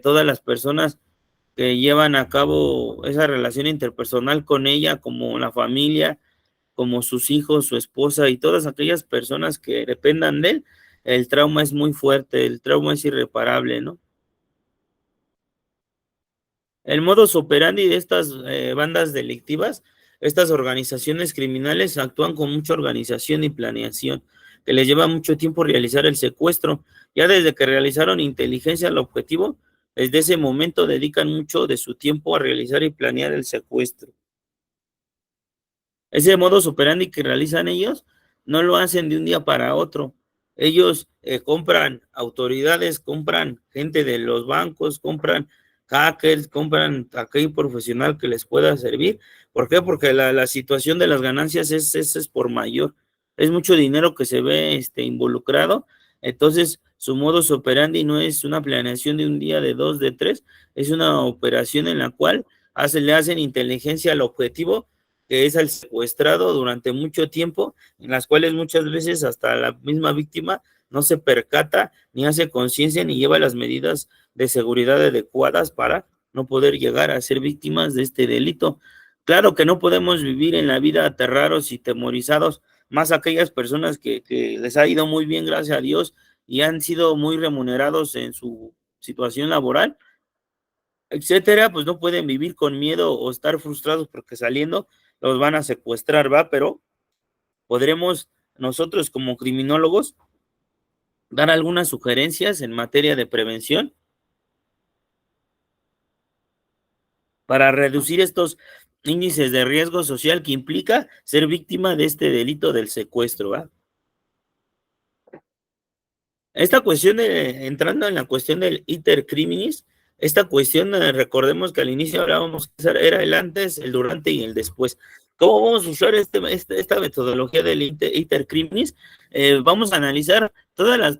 todas las personas que llevan a cabo esa relación interpersonal con ella, como la familia, como sus hijos, su esposa y todas aquellas personas que dependan de él. El trauma es muy fuerte, el trauma es irreparable, ¿no? El modus operandi de estas bandas delictivas, estas organizaciones criminales actúan con mucha organización y planeación, que les lleva mucho tiempo realizar el secuestro. Ya desde que realizaron inteligencia al objetivo, desde ese momento dedican mucho de su tiempo a realizar y planear el secuestro. Ese modus operandi que realizan ellos no lo hacen de un día para otro. Ellos compran autoridades, compran gente de los bancos, compran hackers, compran aquel profesional que les pueda servir. ¿Por qué? Porque la situación de las ganancias es por mayor. Es mucho dinero que se ve involucrado. Entonces, su modus operandi no es una planeación de un día, de dos, de tres. Es una operación en la cual le hacen inteligencia al objetivo, que es al secuestrado durante mucho tiempo, en las cuales muchas veces hasta la misma víctima no se percata, ni hace conciencia, ni lleva las medidas de seguridad adecuadas para no poder llegar a ser víctimas de este delito. Claro que no podemos vivir en la vida aterrados y temorizados, más aquellas personas que les ha ido muy bien, gracias a Dios, y han sido muy remunerados en su situación laboral, etcétera, pues no pueden vivir con miedo o estar frustrados porque saliendo los van a secuestrar, ¿va? Pero podremos nosotros como criminólogos dar algunas sugerencias en materia de prevención para reducir estos índices de riesgo social que implica ser víctima de este delito del secuestro, ¿va? Esta cuestión entrando en la cuestión del iter criminis, esta cuestión, recordemos que al inicio hablábamos que era el antes, el durante y el después. ¿Cómo vamos a usar esta metodología del iter criminis? Vamos a analizar todas las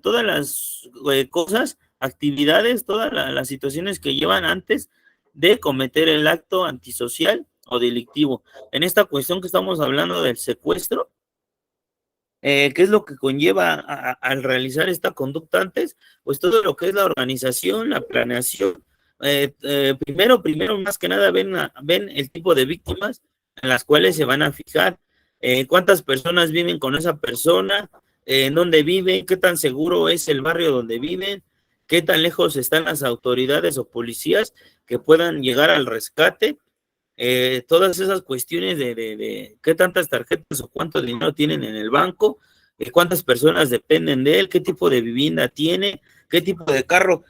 cosas, actividades, todas las situaciones que llevan antes de cometer el acto antisocial o delictivo. En esta cuestión que estamos hablando del secuestro, ¿qué es lo que conlleva al realizar esta conducta antes? Pues todo lo que es la organización, la planeación. Primero, más que nada, ven el tipo de víctimas en las cuales se van a fijar, cuántas personas viven con esa persona, en dónde viven, qué tan seguro es el barrio donde viven, qué tan lejos están las autoridades o policías que puedan llegar al rescate. Todas esas cuestiones de qué tantas tarjetas o cuánto dinero tienen en el banco, cuántas personas dependen de él, qué tipo de vivienda tiene, qué tipo de carro.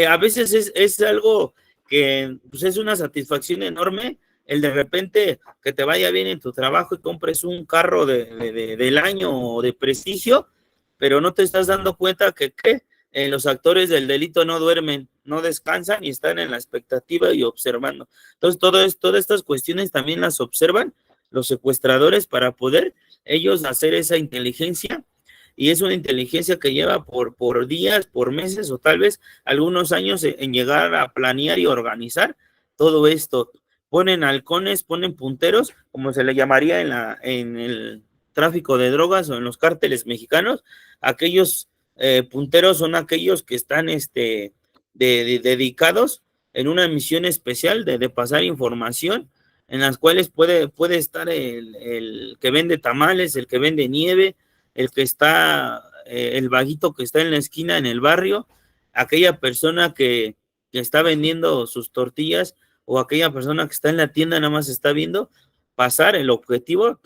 A veces es algo que pues es una satisfacción enorme el de repente que te vaya bien en tu trabajo y compres un carro del año o de prestigio, pero no te estás dando cuenta que los actores del delito no duermen, no descansan y están en la expectativa y observando. Entonces, todas estas cuestiones también las observan los secuestradores para poder ellos hacer esa inteligencia, y es una inteligencia que lleva por días, por meses o tal vez algunos años en llegar a planear y organizar todo esto. Ponen halcones, ponen punteros, como se le llamaría en el tráfico de drogas o en los cárteles mexicanos. Aquellos punteros son aquellos que están dedicados en una misión especial de pasar información en las cuales puede estar el que vende tamales, el que vende nieve, el que está, el vaguito que está en la esquina en el barrio, aquella persona que está vendiendo sus tortillas o aquella persona que está en la tienda nada más está viendo pasar el objetivo,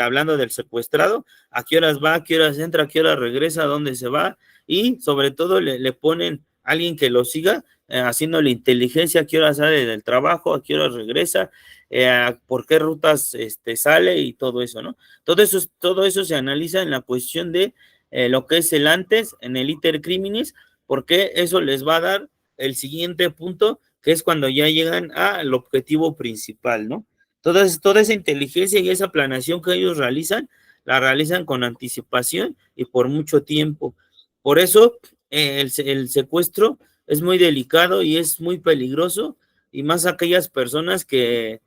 hablando del secuestrado, a qué horas va, a qué horas entra, a qué horas regresa, a dónde se va, y sobre todo le ponen a alguien que lo siga, haciendo la inteligencia, a qué hora sale del trabajo, a qué hora regresa, por qué rutas sale y todo eso, ¿no? Todo eso se analiza en la cuestión de lo que es el antes, en el iter criminis, porque eso les va a dar el siguiente punto, que es cuando ya llegan al objetivo principal, ¿no? Toda esa inteligencia y esa planeación que ellos realizan, la realizan con anticipación y por mucho tiempo. Por eso el secuestro es muy delicado y es muy peligroso, y más aquellas personas que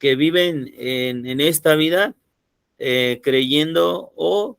viven en esta vida creyendo o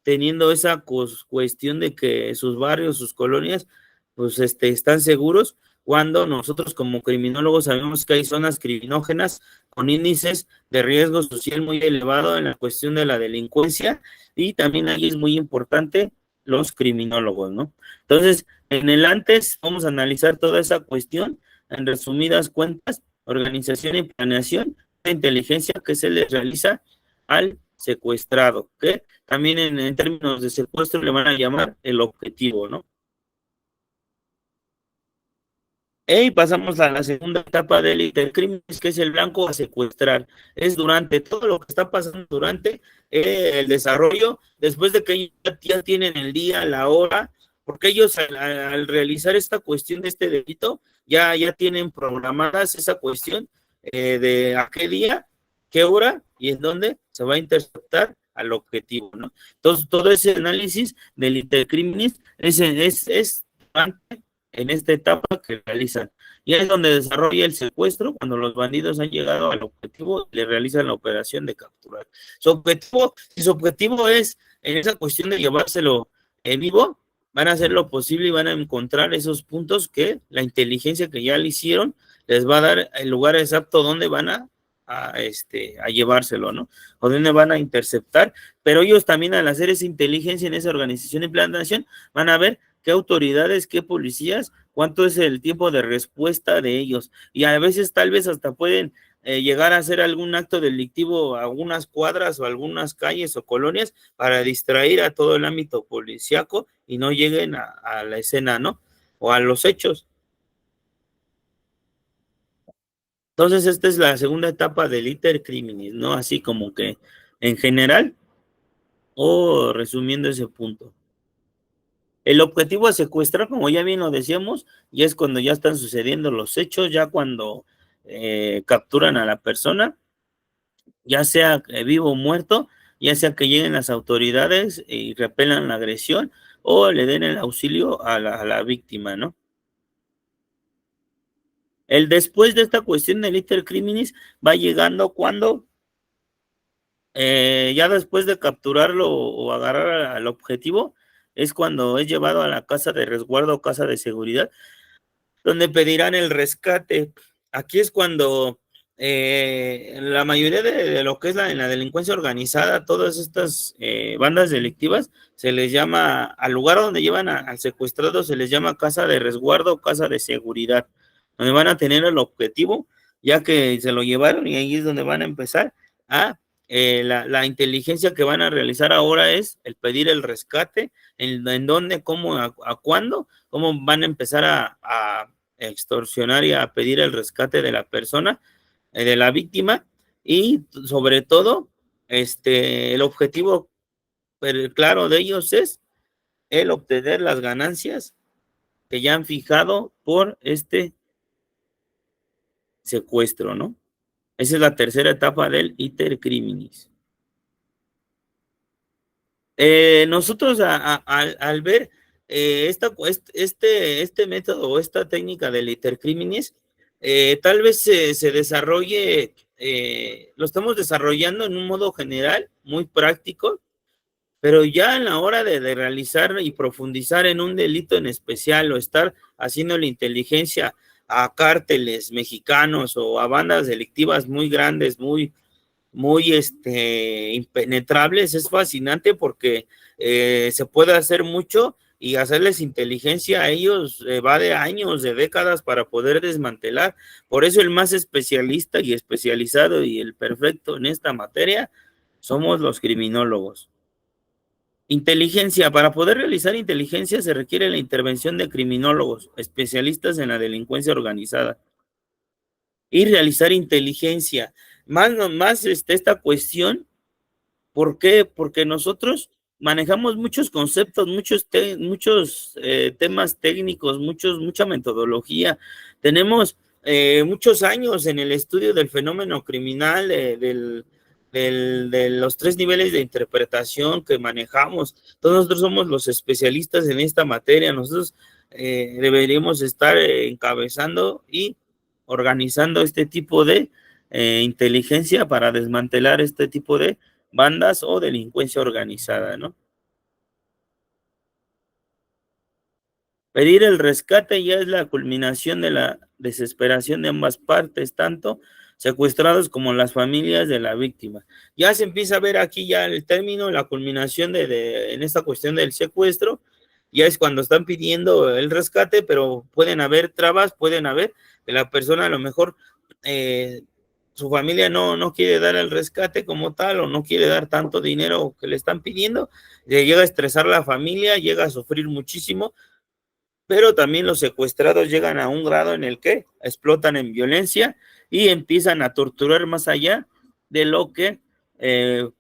teniendo esa cuestión de que sus barrios, sus colonias, pues están seguros, cuando nosotros como criminólogos sabemos que hay zonas criminógenas con índices de riesgo social muy elevado en la cuestión de la delincuencia, y también ahí es muy importante los criminólogos, ¿no? Entonces, en el antes vamos a analizar toda esa cuestión, en resumidas cuentas, organización y planeación de inteligencia que se les realiza al secuestrado, ¿ok? También en términos de secuestro le van a llamar el objetivo, ¿no? Y pasamos a la segunda etapa del intercrimen, que es el blanco a secuestrar. Es durante todo lo que está pasando durante el desarrollo, después de que ya tienen el día, la hora, porque ellos al realizar esta cuestión de este delito, ya tienen programadas esa cuestión de a qué día, qué hora y en dónde se va a interceptar al objetivo, ¿no? Entonces, todo ese análisis del intercriminis es en esta etapa que realizan. Y es donde desarrolla el secuestro, cuando los bandidos han llegado al objetivo, le realizan la operación de capturar. Si su objetivo es en esa cuestión de llevárselo en vivo, van a hacer lo posible y van a encontrar esos puntos que la inteligencia que ya le hicieron les va a dar el lugar exacto donde van a llevárselo, ¿no? O donde van a interceptar, pero ellos también al hacer esa inteligencia en esa organización y planeación van a ver qué autoridades, qué policías, cuánto es el tiempo de respuesta de ellos. Y a veces tal vez hasta pueden llegar a hacer algún acto delictivo a algunas cuadras o algunas calles o colonias para distraer a todo el ámbito policíaco y no lleguen a la escena, ¿no? O a los hechos. Entonces, esta es la segunda etapa del iter criminis, ¿no? Así como que en general, o resumiendo ese punto. El objetivo es secuestrar, como ya bien lo decíamos, y es cuando ya están sucediendo los hechos, ya cuando capturan a la persona, ya sea vivo o muerto, ya sea que lleguen las autoridades y repelan la agresión o le den el auxilio a la víctima, ¿no? El después de esta cuestión del iter criminis va llegando cuando ya después de capturarlo o agarrar al objetivo, es cuando es llevado a la casa de resguardo o casa de seguridad, donde pedirán el rescate. Aquí es cuando la mayoría de lo que es en la delincuencia organizada, todas estas bandas delictivas, se les llama, al lugar donde llevan al secuestrado, se les llama casa de resguardo o casa de seguridad, donde van a tener el objetivo, ya que se lo llevaron, y ahí es donde van a empezar a la inteligencia que van a realizar ahora es el pedir el rescate, en dónde, cómo, a cuándo, cómo van a empezar a extorsionar y a pedir el rescate de la persona, de la víctima, y sobre todo, el objetivo claro de ellos es el obtener las ganancias que ya han fijado por este secuestro, ¿no? Esa es la tercera etapa del iter criminis. Nosotros al ver este método o esta técnica del itercriminis, tal vez se desarrolle, lo estamos desarrollando en un modo general, muy práctico, pero ya en la hora de realizar y profundizar en un delito en especial o estar haciendo la inteligencia a cárteles mexicanos o a bandas delictivas muy grandes, muy impenetrables, es fascinante porque se puede hacer mucho y hacerles inteligencia a ellos va de años, de décadas para poder desmantelar. Por eso el más especialista y especializado y el perfecto en esta materia somos los criminólogos. Inteligencia. Para poder realizar inteligencia se requiere la intervención de criminólogos, especialistas en la delincuencia organizada. Y realizar inteligencia. Más esta cuestión. ¿Por qué? Porque nosotros manejamos muchos conceptos, muchos temas técnicos, mucha metodología. Tenemos muchos años en el estudio del fenómeno criminal, de los 3 niveles de interpretación que manejamos. Todos nosotros somos los especialistas en esta materia. Nosotros deberíamos estar encabezando y organizando este tipo de inteligencia para desmantelar este tipo de bandas o delincuencia organizada, ¿no? Pedir el rescate ya es la culminación de la desesperación de ambas partes, tanto secuestrados como las familias de la víctima. Ya se empieza a ver aquí ya el término, la culminación en esta cuestión del secuestro, ya es cuando están pidiendo el rescate, pero pueden haber trabas, pueden haber que la persona a lo mejor su familia no quiere dar el rescate como tal o no quiere dar tanto dinero que le están pidiendo, le llega a estresar la familia, llega a sufrir muchísimo, pero también los secuestrados llegan a un grado en el que explotan en violencia y empiezan a torturar más allá de lo que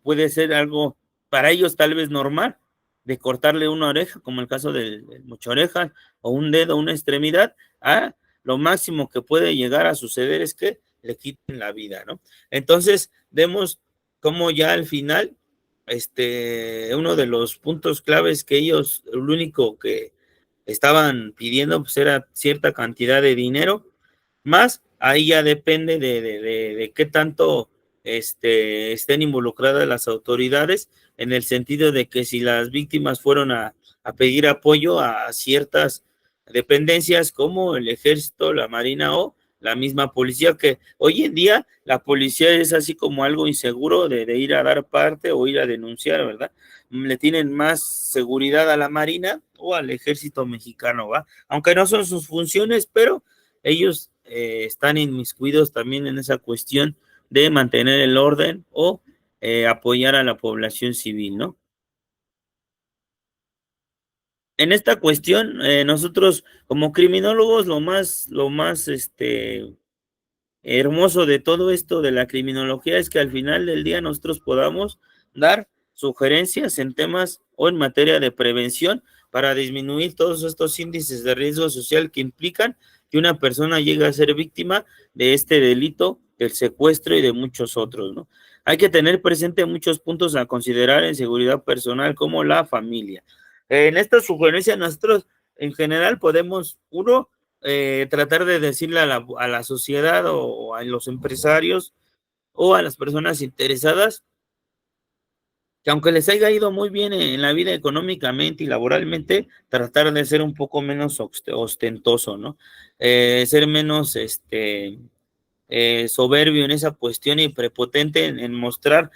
puede ser algo para ellos tal vez normal, de cortarle una oreja, como el caso del mocho orejas, o un dedo, una extremidad, a lo máximo que puede llegar a suceder es que le quiten la vida, ¿no? Entonces, vemos cómo ya al final, uno de los puntos claves que ellos, el único que estaban pidiendo pues era cierta cantidad de dinero, más ahí ya depende de qué tanto estén involucradas las autoridades, en el sentido de que si las víctimas fueron a pedir apoyo a ciertas dependencias como el ejército, la marina o la misma policía, que hoy en día la policía es así como algo inseguro de ir a dar parte o ir a denunciar, ¿verdad? Le tienen más seguridad a la Marina o al Ejército Mexicano, ¿va? Aunque no son sus funciones, pero ellos están inmiscuidos también en esa cuestión de mantener el orden o apoyar a la población civil, ¿no? En esta cuestión, nosotros como criminólogos, lo más hermoso de todo esto de la criminología es que al final del día nosotros podamos dar sugerencias en temas o en materia de prevención para disminuir todos estos índices de riesgo social que implican que una persona llegue a ser víctima de este delito, del secuestro y de muchos otros, ¿no? Hay que tener presente muchos puntos a considerar en seguridad personal, como la familia. En esta sugerencia nosotros en general podemos, uno, tratar de decirle a la sociedad o a los empresarios o a las personas interesadas que aunque les haya ido muy bien en la vida económicamente y laboralmente, tratar de ser un poco menos ostentoso, ¿no? Ser menos soberbio en esa cuestión y prepotente en mostrar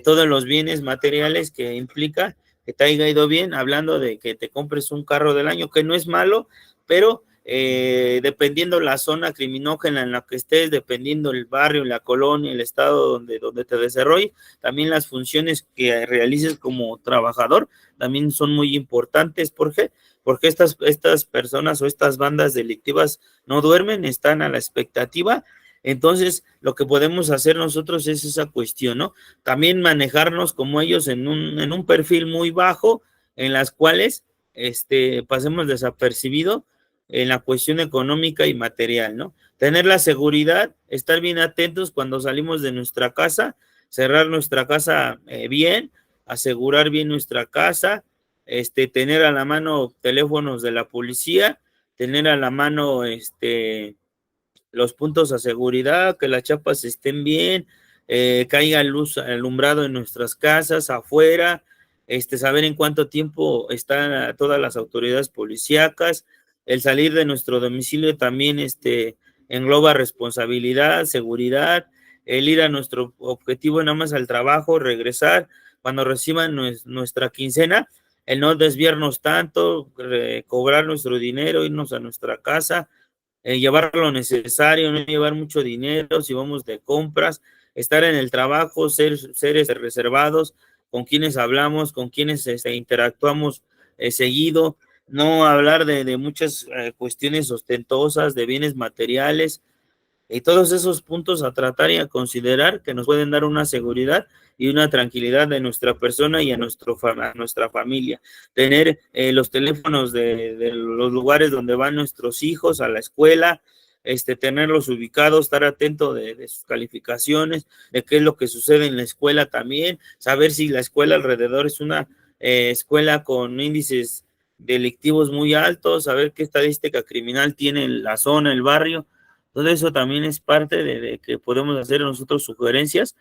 todos los bienes materiales que implica que te haya ido bien, hablando de que te compres un carro del año, que no es malo, pero dependiendo la zona criminógena en la que estés, dependiendo el barrio, la colonia, el estado donde te desarrolles, también las funciones que realices como trabajador también son muy importantes. ¿Por qué? Porque estas personas o estas bandas delictivas no duermen, están a la expectativa. Entonces, lo que podemos hacer nosotros es esa cuestión, ¿no? También manejarnos como ellos en un perfil muy bajo, en las cuales pasemos desapercibido en la cuestión económica y material, ¿no? Tener la seguridad, estar bien atentos cuando salimos de nuestra casa, cerrar nuestra casa bien, asegurar bien nuestra casa, tener a la mano teléfonos de la policía, tener a la mano los puntos a seguridad, que las chapas estén bien, que haya luz alumbrado en nuestras casas, afuera, saber en cuánto tiempo están todas las autoridades policíacas, El salir de nuestro domicilio también engloba responsabilidad, seguridad, el ir a nuestro objetivo nada más al trabajo, regresar, cuando reciban nuestra quincena, el no desviarnos tanto, cobrar nuestro dinero, irnos a nuestra casa, llevar lo necesario, no llevar mucho dinero, si vamos de compras, estar en el trabajo, ser seres reservados, con quienes hablamos, con quienes interactuamos seguido, no hablar de muchas cuestiones ostentosas, de bienes materiales, y todos esos puntos a tratar y a considerar que nos pueden dar una seguridad y una tranquilidad de nuestra persona y a nuestra familia. Tener los teléfonos de los lugares donde van nuestros hijos a la escuela, tenerlos ubicados, estar atento de sus calificaciones, de qué es lo que sucede en la escuela también, saber si la escuela alrededor es una escuela con índices delictivos muy altos, saber qué estadística criminal tiene la zona, el barrio. Todo eso también es parte de que podemos hacer nosotros sugerencias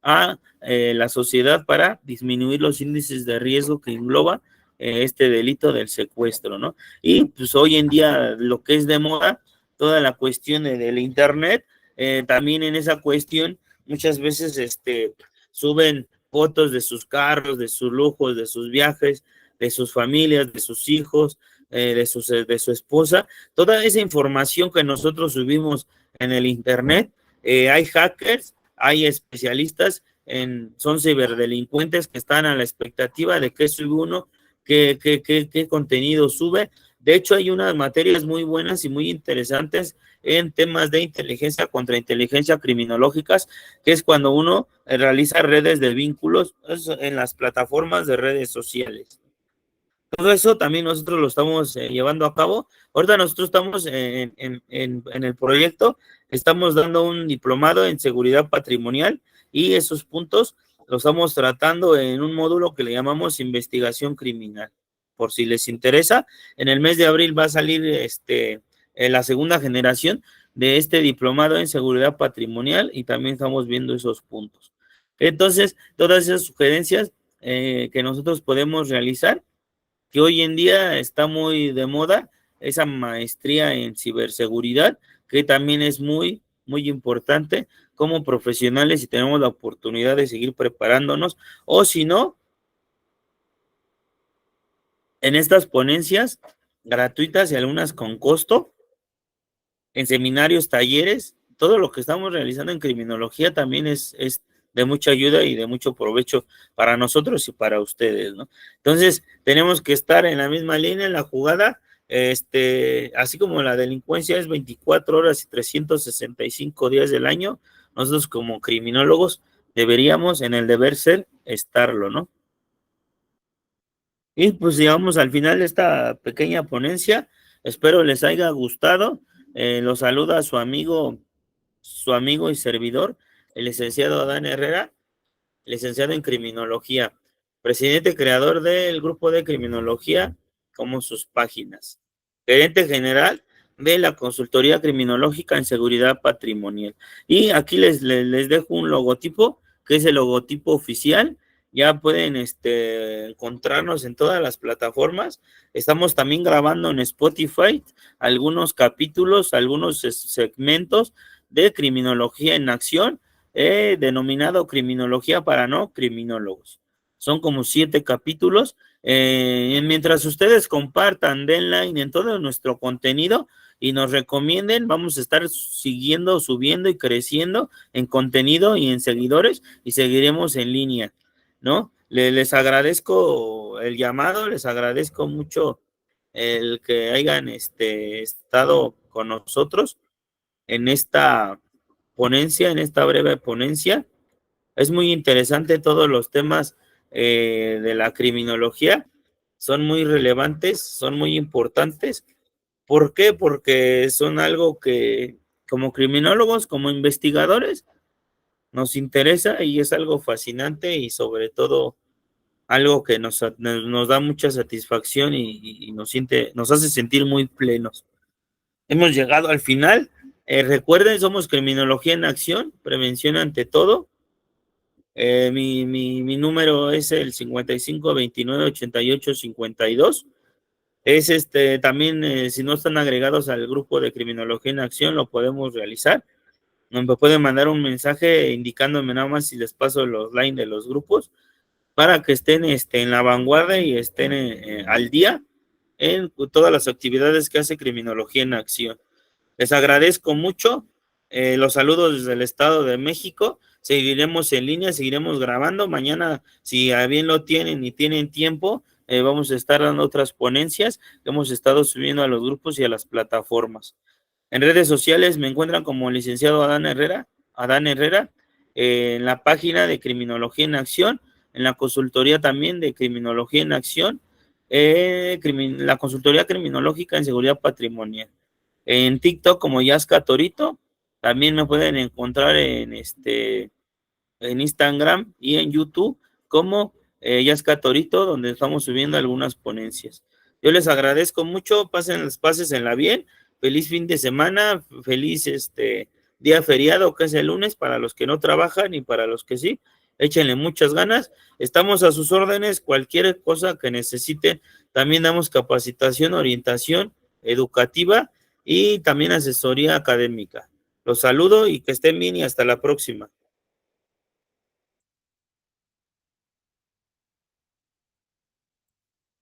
a la sociedad para disminuir los índices de riesgo que engloba este delito del secuestro, ¿no? Y pues hoy en día lo que es de moda, toda la cuestión del internet, también en esa cuestión muchas veces suben fotos de sus carros, de sus lujos, de sus viajes, de sus familias, de sus hijos, de su esposa, toda esa información que nosotros subimos en el internet, hay hackers, hay especialistas, son ciberdelincuentes que están a la expectativa de qué sube uno, qué contenido sube. De hecho, hay unas materias muy buenas y muy interesantes en temas de inteligencia contra inteligencia criminológicas, que es cuando uno realiza redes de vínculos en las plataformas de redes sociales. Todo eso también nosotros lo estamos llevando a cabo. Ahorita nosotros estamos en el proyecto, estamos dando un diplomado en seguridad patrimonial y esos puntos los estamos tratando en un módulo que le llamamos investigación criminal. Por si les interesa, en el mes de abril va a salir la segunda generación de este diplomado en seguridad patrimonial y también estamos viendo esos puntos. Entonces, todas esas sugerencias que nosotros podemos realizar, que hoy en día está muy de moda, esa maestría en ciberseguridad, que también es muy, muy importante como profesionales y tenemos la oportunidad de seguir preparándonos, o si no, en estas ponencias gratuitas y algunas con costo, en seminarios, talleres, todo lo que estamos realizando en criminología también es de mucha ayuda y de mucho provecho para nosotros y para ustedes, ¿no? Entonces, tenemos que estar en la misma línea, en la jugada, así como la delincuencia es 24 horas y 365 días del año, nosotros como criminólogos deberíamos, en el deber ser, estarlo, ¿no? Y pues llegamos al final de esta pequeña ponencia, espero les haya gustado, los saluda su amigo y servidor, el licenciado Adán Herrera, licenciado en criminología, presidente creador del grupo de criminología como sus páginas, gerente general de la consultoría criminológica en seguridad patrimonial. Y aquí les dejo un logotipo, que es el logotipo oficial. Ya pueden encontrarnos en todas las plataformas. Estamos también grabando en Spotify algunos capítulos, algunos segmentos de criminología en acción, denominado Criminología para no criminólogos. Son como 7 capítulos. Mientras ustedes compartan, den like en todo nuestro contenido y nos recomienden, vamos a estar siguiendo, subiendo y creciendo en contenido y en seguidores y seguiremos en línea, ¿no? Les agradezco el llamado, les agradezco mucho el que hayan estado con nosotros en esta ponencia, en esta breve ponencia. Es muy interesante todos los temas de la criminología, son muy relevantes, son muy importantes. ¿Por qué? Porque son algo que como criminólogos, como investigadores, nos interesa y es algo fascinante y sobre todo algo que nos da mucha satisfacción y nos hace sentir muy plenos. Hemos llegado al final. Recuerden, somos Criminología en Acción, prevención ante todo. Mi número es el 55 29 88 52. Es también, si no están agregados al grupo de Criminología en Acción, lo podemos realizar. Me pueden mandar un mensaje indicándome nada más si les paso los line de los grupos para que estén en la vanguardia y estén al día en todas las actividades que hace Criminología en Acción. Les agradezco mucho, los saludos desde el Estado de México. Seguiremos en línea, seguiremos grabando. Mañana, si a bien lo tienen y tienen tiempo, vamos a estar dando otras ponencias que hemos estado subiendo a los grupos y a las plataformas. En redes sociales me encuentran como licenciado Adán Herrera, en la página de Criminología en Acción, en la consultoría también de Criminología en Acción, la consultoría criminológica en seguridad patrimonial. En TikTok como Yasca Torito, también me pueden encontrar en Instagram y en YouTube como Yasca Torito, donde estamos subiendo algunas ponencias. Yo les agradezco mucho, pásenla bien, feliz fin de semana, feliz día feriado que es el lunes para los que no trabajan y para los que sí, échenle muchas ganas, estamos a sus órdenes, cualquier cosa que necesiten, también damos capacitación, orientación educativa y también asesoría académica. Los saludo y que estén bien y hasta la próxima.